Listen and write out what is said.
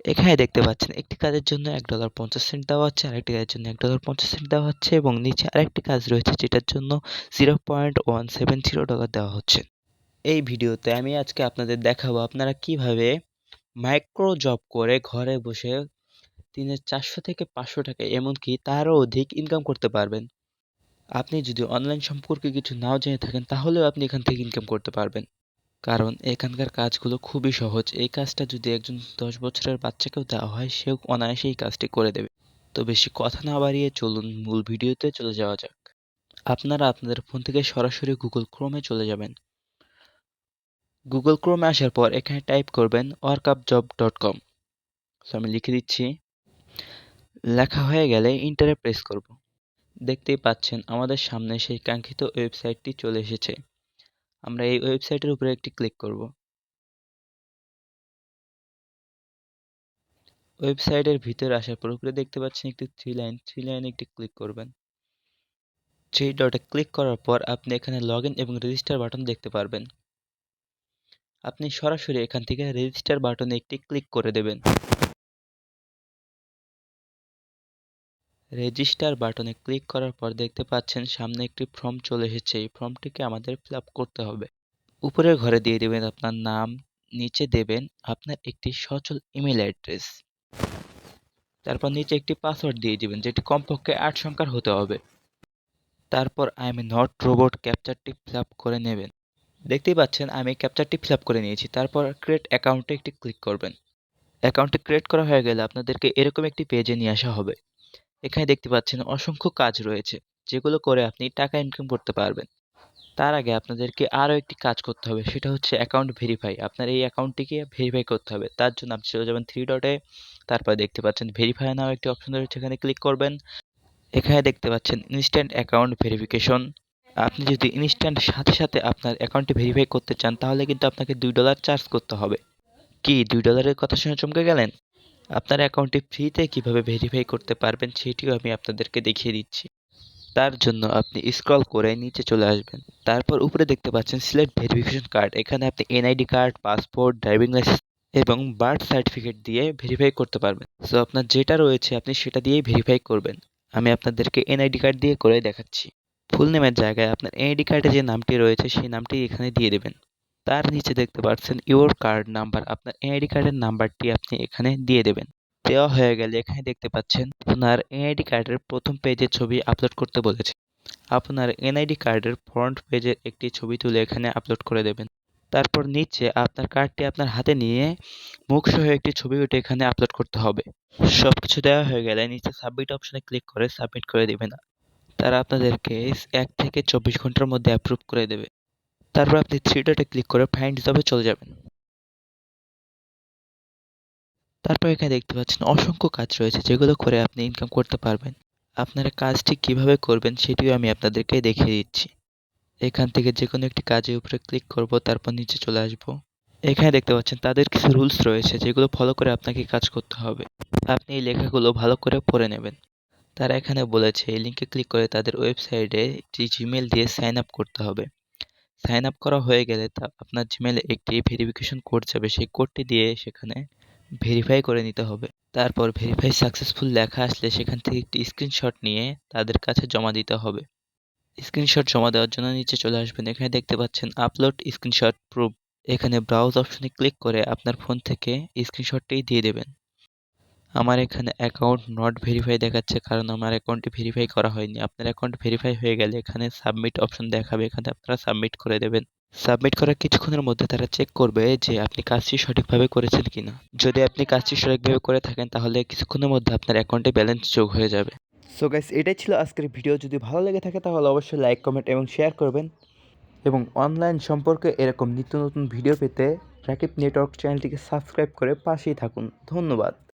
এখানে দেখতে পাচ্ছেন একটি কাজের জন্য $1.50 দেওয়া হচ্ছে, আরেকটি কাজের জন্য $1.50 দেওয়া হচ্ছে এবং নিচে আরেকটি কাজ রয়েছে যেটার জন্য $0.170 দেওয়া হচ্ছে। এই ভিডিওতে আমি আজকে আপনাদের দেখাবো আপনারা কিভাবে মাইক্রো জব করে ঘরে বসে দিনে 400 থেকে 500 টাকা এমনকি তারও অধিক ইনকাম করতে পারবেন। আপনি যদি অনলাইন সম্পর্কে কিছু নাও জেনে থাকেন তাহলেও আপনি এখান থেকে ইনকাম করতে পারবেন। কারণ এখানকার কাজগুলো খুবই সহজ। এই কাজটা যদি একজন 10 বছরের বাচ্চাকেও দেওয়া হয় সেও অনায়াসে এই কাজটি করে দেবে। তো বেশি কথা না বাড়িয়ে চলুন মূল ভিডিওতে চলে যাওয়া যাক। আপনারা আপনাদের ফোন থেকে সরাসরি গুগল ক্রোমে চলে যাবেন। গুগল ক্রোমে আসার পর এখানে টাইপ করবেন workupjob.com। আমি লিখে দিচ্ছি। লেখা হয়ে গেলে ইন্টারে প্রেস করব। দেখতেই পাচ্ছেন আমাদের সামনে সেই কাঙ্ক্ষিত ওয়েবসাইটটি চলে এসেছে। আমরা এই ওয়েবসাইটের উপরে একটি ক্লিক করব। ওয়েবসাইটের ভিতরে আসার পর উপরে দেখতে পাচ্ছেন একটি থ্রি লাইনে একটি ক্লিক করবেন। থ্রি ডটে ক্লিক করার পর আপনি এখানে লগ ইন এবং রেজিস্টার বাটন দেখতে পারবেন। আপনি সরাসরি এখান থেকে রেজিস্টার বাটনে একটি ক্লিক করে দেবেন। রেজিস্টার বাটনে ক্লিক করার পর দেখতে পাচ্ছেন সামনে একটি ফর্ম চলে এসেছে। এই ফর্মটিকে আমাদের ফিল আপ করতে হবে। উপরের ঘরে দিয়ে দেবেন আপনার নাম, নিচে দেবেন আপনার একটি সচল ইমেল অ্যাড্রেস, তারপর নিচে একটি পাসওয়ার্ড দিয়ে দিবেন যেটি কমপক্ষে 8 সংখ্যার হতে হবে। তারপর আই এম নট রোবট ক্যাপচারটি ফিল আপ করে নেবেন। দেখতেই পাচ্ছেন আমি ক্যাপচারটি ফিল আপ করে নিয়েছি। তারপর ক্রিয়েট অ্যাকাউন্টে একটি ক্লিক করবেন। অ্যাকাউন্টটি ক্রিয়েট করা হয়ে গেলে আপনাদেরকে এরকম একটি পেজে নিয়ে আসা হবে। এখানে দেখতে পাচ্ছেন অসংখ্য কাজ রয়েছে যেগুলো করে আপনি টাকা ইনকাম করতে পারবেন। তার আগে আপনাদেরকে আরও একটি কাজ করতে হবে, সেটা হচ্ছে অ্যাকাউন্ট ভেরিফাই। আপনার এই অ্যাকাউন্টটিকে ভেরিফাই করতে হবে। তার জন্য আপনি চলে যাবেন থ্রি ডটে, তারপর দেখতে পাচ্ছেন ভেরিফাই নাও একটি অপশন রয়েছে, এখানে ক্লিক করবেন। এখানে দেখতে পাচ্ছেন ইনস্ট্যান্ট অ্যাকাউন্ট ভেরিফিকেশন। আপনি যদি ইনস্ট্যান্ট সাথে সাথে আপনার অ্যাকাউন্টটি ভেরিফাই করতে চান তাহলে কিন্তু আপনাকে $2 চার্জ করতে হবে। কি $2 কথা শুনে চমকে গেলেন? আপনার অ্যাকাউন্টটি ফ্রিতে কিভাবে ভেরিফাই করতে পারবেন সেটিও আমি আপনাদেরকে দেখিয়ে দিচ্ছি। তার জন্য আপনি স্ক্রল করে নিচে চলে আসবেন। তারপর উপরে দেখতে পাচ্ছেন সিলেক্ট ভেরিফিকেশন কার্ড। এখানে আপনি NID card, passport, driving licence এবং বার্থ সার্টিফিকেট দিয়ে ভেরিফাই করতে পারবেন। সো আপনার যেটা রয়েছে আপনি সেটা দিয়েই ভেরিফাই করবেন। আমি আপনাদেরকে এনআইডি কার্ড দিয়ে করে দেখাচ্ছি। ফুল নেমের জায়গায় আপনার এনআইডি কার্ডে যে নামটি রয়েছে সেই নামটি এখানে দিয়ে দেবেন। তার নিচে দেখতে পাচ্ছেন ইওর কার্ড নাম্বার। আপনার এনআইডি কার্ডের নাম্বারটি আপনি এখানে দিয়ে দেবেন। দেওয়া হয়ে গেলে এখানে দেখতে পাচ্ছেন আপনার এনআইডি কার্ডের প্রথম পেজের ছবি আপলোড করতে বলেছে। আপনার এনআইডি কার্ডের ফ্রন্ট পেজের একটি ছবি তুলে এখানে আপলোড করে দেবেন। তারপর নিচে আপনার কার্ডটি আপনার হাতে নিয়ে মুখসহ একটি ছবি উঠে এখানে আপলোড করতে হবে। সবকিছু দেওয়া হয়ে গেলে নিচে সাবমিট অপশনে ক্লিক করে সাবমিট করে দেবেন। তারা আপনাদেরকে 1 থেকে 24 ঘন্টার মধ্যে অ্যাপ্রুভ করে দেবে। তারপর আপনি থ্রি ডটে ক্লিক করে ফাইন্ড জবে চলে যাবেন। তারপর এখানে দেখতে পাচ্ছেন অসংখ্য কাজ রয়েছে যেগুলো করে আপনি ইনকাম করতে পারবেন। আপনারা কাজটি কিভাবে করবেন সেটিও আমি আপনাদেরকে দেখিয়ে দিচ্ছি। এখান থেকে যেকোনো একটি কাজের উপরে ক্লিক করব, তারপর নিচে চলে আসব। এখানে দেখতে পাচ্ছেন তাদের কিছু রুলস রয়েছে যেগুলো ফলো করে আপনাকে কাজ করতে হবে। আপনি এই লেখাগুলো ভালো করে পড়ে নেবেন। তারা এখানে বলেছে এই লিঙ্কে ক্লিক করে তাদের ওয়েবসাইটে জিমেল দিয়ে সাইন আপ করতে হবে। সাইন আপ করা হয়ে গেলে আপনার জিমেলে একটি ভেরিফিকেশন কোড যাবে, সেই কোডটি দিয়ে সেখানে ভেরিফাই করে নিতে হবে। তারপর ভেরিফাই সাকসেসফুল লেখা আসলে সেখান থেকে একটি স্ক্রিনশট নিয়ে তাদের কাছে জমা দিতে হবে। স্ক্রিনশট জমা দেওয়ার জন্য নিচে চলে আসবেন। এখানে দেখতে পাচ্ছেন আপলোড স্ক্রিনশট প্রুফ। এখানে ব্রাউজ অপশনে ক্লিক করে আপনার ফোন থেকে স্ক্রিনশটটি দিয়ে দেবেন। আমার এখানে অ্যাকাউন্ট নট ভেরিফাই দেখাচ্ছে কারণ আমার অ্যাকাউন্টটি ভেরিফাই করা হয়নি। আপনার অ্যাকাউন্ট ভেরিফাই হয়ে গেলে এখানে সাবমিট অপশন দেখাবে, এখানে আপনারা সাবমিট করে দেবেন। সাবমিট করার কিছুক্ষণের মধ্যে তারা চেক করবে যে আপনি কাজটি সঠিকভাবে করেছেন কিনা। যদি আপনি কাজটি সঠিকভাবে করে থাকেন তাহলে কিছুক্ষণের মধ্যে আপনার অ্যাকাউন্টে ব্যালেন্স যোগ হয়ে যাবে। সো গাইস, এটাই ছিল আজকের ভিডিও। যদি ভালো লেগে থাকে তাহলে অবশ্যই লাইক, কমেন্ট এবং শেয়ার করবেন। এবং অনলাইন সম্পর্কে এরকম নিত্য নতুন ভিডিও পেতে রাকিব নেটওয়ার্ক চ্যানেলটিকে সাবস্ক্রাইব করে পাশেই থাকুন। ধন্যবাদ।